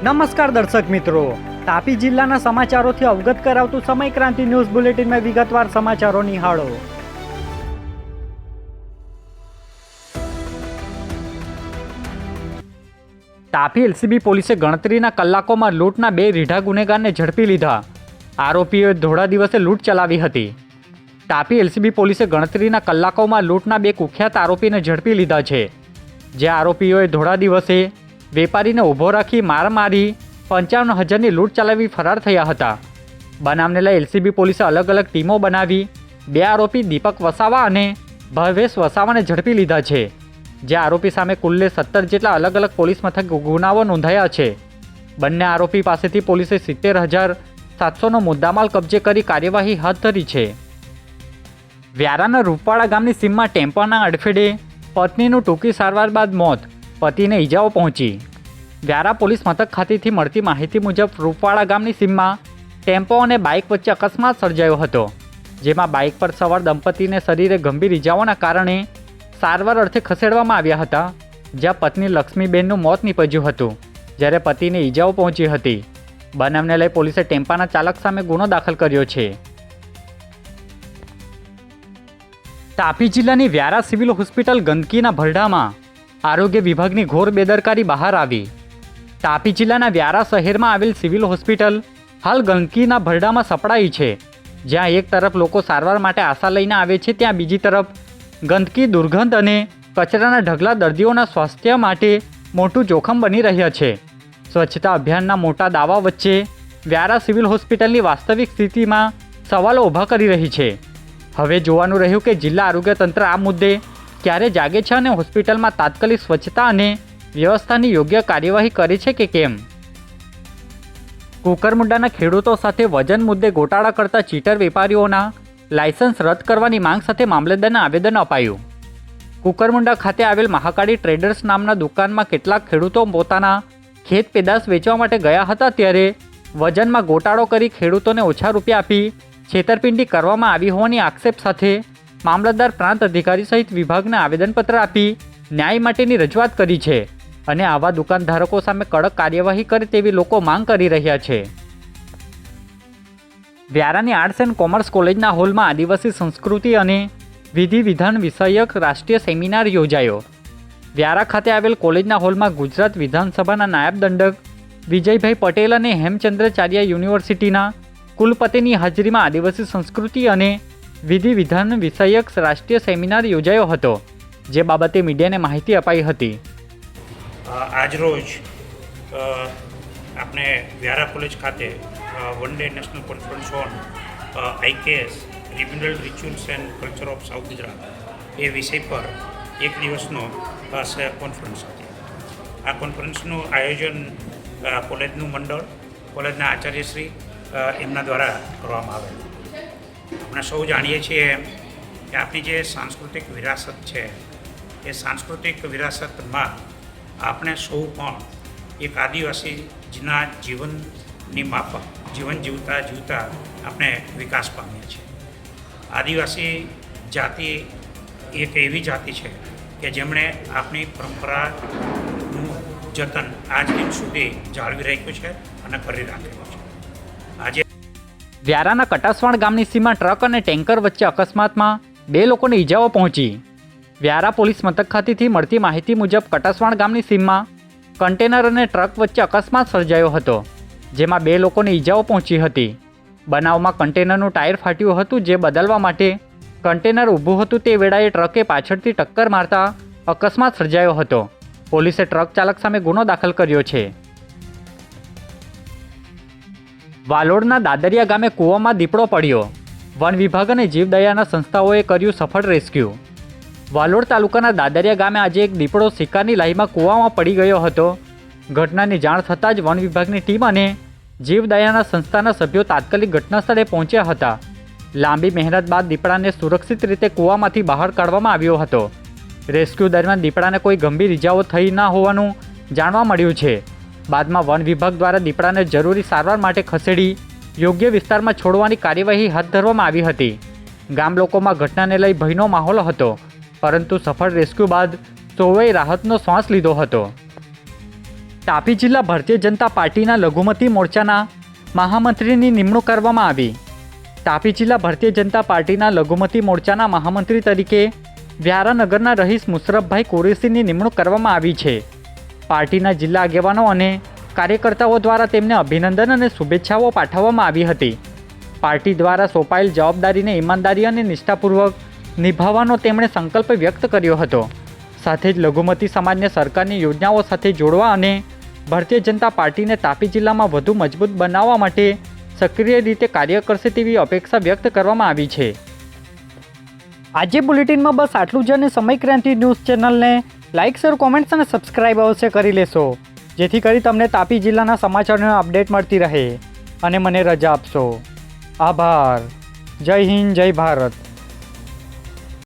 નમસ્કાર દર્શક મિત્રો, તાપી જિલ્લાના સમાચારોથી અવગત કરાવતું સમય ક્રાંતિ ન્યૂઝ બુલેટિનમાં વિગતવાર સમાચારો નિહાળો. તાપી એલસીબી પોલીસે ગણતરીના કલાકોમાં લૂંટના 2 રીઢા ગુનેગારને ઝડપી લીધા. આરોપીઓએ ધોળા દિવસે લૂંટ ચલાવી હતી. તાપી એલસીબી પોલીસે ગણતરીના કલાકોમાં લૂંટના 2 કુખ્યાત આરોપીને ઝડપી લીધા છે. જે આરોપીઓએ ધોળા દિવસે વેપારીને ઊભો રાખી માર મારી 55,000ની લૂંટ ચલાવી ફરાર થયા હતા. બનાવને લઈ એલસીબી પોલીસે અલગ અલગ ટીમો બનાવી 2 આરોપી દીપક વસાવા અને ભાવેશ વસાવાને ઝડપી લીધા છે. જે આરોપી સામે કુલ્લે 17 જેટલા અલગ અલગ પોલીસ મથક ગુનાઓ નોંધાયા છે. બંને આરોપી પાસેથી પોલીસે 70,700નો મુદ્દામાલ કબજે કરી કાર્યવાહી હાથ ધરી છે. વ્યારાના રૂપવાડા ગામની સીમમાં ટેમ્પોના અડફેટે પત્નીનું ટૂંકી સારવાર બાદ મોત, પતિને ઈજાઓ પહોંચી. વ્યારા પોલીસ મથક ખાતેથી મળતી માહિતી મુજબ રૂપવાડા ગામની સીમમાં ટેમ્પો અને બાઇક વચ્ચે અકસ્માત સર્જાયો હતો. જેમાં બાઇક પર સવાર દંપતીને શરીરે ગંભીર ઈજાઓના કારણે સારવાર અર્થે ખસેડવામાં આવ્યા હતા. જ્યાં પત્ની લક્ષ્મીબેનનું મોત નીપજ્યું હતું, જ્યારે પતિને ઈજાઓ પહોંચી હતી. બનાવને લઈ પોલીસે ટેમ્પાના ચાલક સામે ગુનો દાખલ કર્યો છે. તાપી જિલ્લાની વ્યારા સિવિલ હોસ્પિટલ ગંદકીના ભરડામાં, આરોગ્ય વિભાગની ઘોર બેદરકારી બહાર આવી. તાપી જિલ્લાના વ્યારા શહેરમાં આવેલ સિવિલ હોસ્પિટલ હાલ ગંદકીના ભરડામાં સપડાઈ છે. જ્યાં એક તરફ લોકો સારવાર માટે આશા લઈને આવે છે, ત્યાં બીજી તરફ ગંદકી, દુર્ગંધ અને કચરાના ઢગલા દર્દીઓના સ્વાસ્થ્ય માટે મોટું જોખમ બની રહ્યા છે. સ્વચ્છતા અભિયાનના મોટા દાવા વચ્ચે વ્યારા સિવિલ હોસ્પિટલની વાસ્તવિક સ્થિતિમાં સવાલો ઊભા કરી રહી છે. હવે જોવાનું રહ્યું કે જિલ્લા આરોગ્ય તંત્ર આ મુદ્દે ક્યારે જાગે છે અને હોસ્પિટલમાં તાત્કાલિક સ્વચ્છતા અને વ્યવસ્થાની યોગ્ય કાર્યવાહી કરે છે કે કેમ. કુકરમુંડાના ખેડૂતો સાથે વજન મુદ્દે ગોટાળા કરતા ચીટર વેપારીઓના લાયસન્સ રદ કરવાની માંગ સાથે મામલતદારને આવેદન અપાયું. કુકરમુંડા ખાતે આવેલ મહાકાળી ટ્રેડર્સ નામના દુકાનમાં કેટલાક ખેડૂતો પોતાના ખેત પેદાશ વેચવા માટે ગયા હતા, ત્યારે વજનમાં ગોટાળો કરી ખેડૂતોને ઓછા રૂપિયા આપી છેતરપિંડી કરવામાં આવી હોવાની આક્ષેપ સાથે મામલતદાર પ્રાંત અધિકારી સહિત વિભાગને આવેદનપત્ર આપી ન્યાય માટેની રજૂઆત કરી છે અને આવા દુકાનધારકો સામે કડક કાર્યવાહી કરે તેવી લોકો માંગ કરી રહ્યા છે. વ્યારાની આર્ટ્સ એન્ડ કોમર્સ કોલેજના હોલમાં આદિવાસી સંસ્કૃતિ અને વિધિ વિધાન વિષયક રાષ્ટ્રીય સેમિનાર યોજાયો. વ્યારા ખાતે આવેલ કોલેજના હોલમાં ગુજરાત વિધાનસભાના નાયબ દંડક વિજયભાઈ પટેલ અને હેમચંદ્રાચાર્ય યુનિવર્સિટીના કુલપતિની હાજરીમાં આદિવાસી સંસ્કૃતિ અને વિધિ વિધાન વિષયક રાષ્ટ્રીય સેમિનાર યોજાયો હતો. જે બાબતે મીડિયાને માહિતી અપાઈ હતી. આજરોજ આપણે વ્યારા કોલેજ ખાતે one day national conference on IKS રિમ્યુનલ rituals and culture of south Gujarat એ વિષય પર એક દિવસનો કોન્ફરન્સ હતી. આ કોન્ફરન્સનું આયોજન કોલેજનું મંડળ, કોલેજના આચાર્યશ્રી એમના દ્વારા કરવામાં આવેલું. આપણે સૌ જાણીએ છીએ કે આપણી જે સાંસ્કૃતિક વિરાસત છે, એ સાંસ્કૃતિક વિરાસતમાં આપણે સૌ પણ એક આદિવાસીના જીવનની માફક જીવન જીવતા આપણે વિકાસ પામીએ છીએ. આદિવાસી જાતિ એક એવી જાતિ છે કે જેમણે આપણી પરંપરાનું જતન આજ દિન સુધી જાળવી રાખ્યું છે અને કરી રાખેલું છે. આજે વ્યારાના કટાસવાણ ગામની સીમા ટ્રક અને ટેન્કર વચ્ચે અકસ્માતમાં 2 લોકોને ઈજાઓ પહોંચી. વ્યારા પોલીસ મથક ખાતેથી મળતી માહિતી મુજબ કટાસવાણ ગામની સીમમાં કન્ટેનર અને ટ્રક વચ્ચે અકસ્માત સર્જાયો હતો, જેમાં 2 લોકોને ઈજાઓ પહોંચી હતી. બનાવમાં કન્ટેનરનું ટાયર ફાટ્યું હતું, જે બદલવા માટે કન્ટેનર ઊભું હતું તે વેળાએ ટ્રકે પાછળથી ટક્કર મારતા અકસ્માત સર્જાયો હતો. પોલીસે ટ્રક ચાલક સામે ગુનો દાખલ કર્યો છે. વાલોડના દાદરિયા ગામે કૂવામાં દીપડો પડ્યો. વન વિભાગ અને જીવદયાના સંસ્થાઓએ કર્યું સફળ રેસ્ક્યુ. વાલોડ તાલુકાના દાદરિયા ગામે આજે એક દીપડો શિકારની લાહીમાં કૂવામાં પડી ગયો હતો. ઘટનાની જાણ થતાં જ વન વિભાગની ટીમ અને જીવદયાના સંસ્થાના સભ્યો તાત્કાલિક ઘટના સ્થળે પહોંચ્યા હતા. લાંબી મહેનત બાદ દીપડાને સુરક્ષિત રીતે કૂવામાંથી બહાર કાઢવામાં આવ્યો હતો. રેસ્ક્યુ દરમિયાન દીપડાને કોઈ ગંભીર ઇજાઓ થઈ ના હોવાનું જાણવા મળ્યું છે. બાદમાં વન વિભાગ દ્વારા દીપડાને જરૂરી સારવાર માટે ખસેડી યોગ્ય વિસ્તારમાં છોડવાની કાર્યવાહી હાથ ધરવામાં આવી હતી. ગામ લોકોમાં ઘટનાને લઈ ભયનો માહોલ હતો, પરંતુ સફળ રેસ્ક્યુ બાદ સૌએ રાહતનો શ્વાસ લીધો હતો. તાપી જિલ્લા ભારતીય જનતા પાર્ટીના લઘુમતી મોરચાના મહામંત્રીની નિમણૂક કરવામાં આવી. તાપી જિલ્લા ભારતીય જનતા પાર્ટીના લઘુમતી મોરચાના મહામંત્રી તરીકે વ્યારાનગરના રહીશ મુશરફભાઈ કુરેશીની નિમણૂક કરવામાં આવી છે. પાર્ટીના જિલ્લા આગેવાનો અને કાર્યકર્તાઓ દ્વારા તેમને અભિનંદન અને શુભેચ્છાઓ પાઠવવામાં આવી હતી. પાર્ટી દ્વારા સોંપાયેલ જવાબદારીને ઈમાનદારી અને નિષ્ઠાપૂર્વક નિભાવવાનો તેમણે સંકલ્પ વ્યક્ત કર્યો હતો. સાથે જ લઘુમતી સમાજને સરકારની યોજનાઓ સાથે જોડવા અને ભારતીય જનતા પાર્ટીને તાપી જિલ્લામાં વધુ મજબૂત બનાવવા માટે સક્રિય રીતે કાર્ય કરશે તેવી અપેક્ષા વ્યક્ત કરવામાં આવી છે. આજે બુલેટિનમાં બસ આટલું જ અને સમય ક્રાંતિ ન્યૂઝ ચેનલને લાઇક શેર કોમેન્ટ્સ અને સબસ્ક્રાઇબ અવશ્ય કરી લેશો, જેથી કરી તમને તાપી જિલ્લાના સમાચારોની અપડેટ મળતી રહે અને મને રજા આપશો. આભાર. જય હિન્દ, જય ભારત.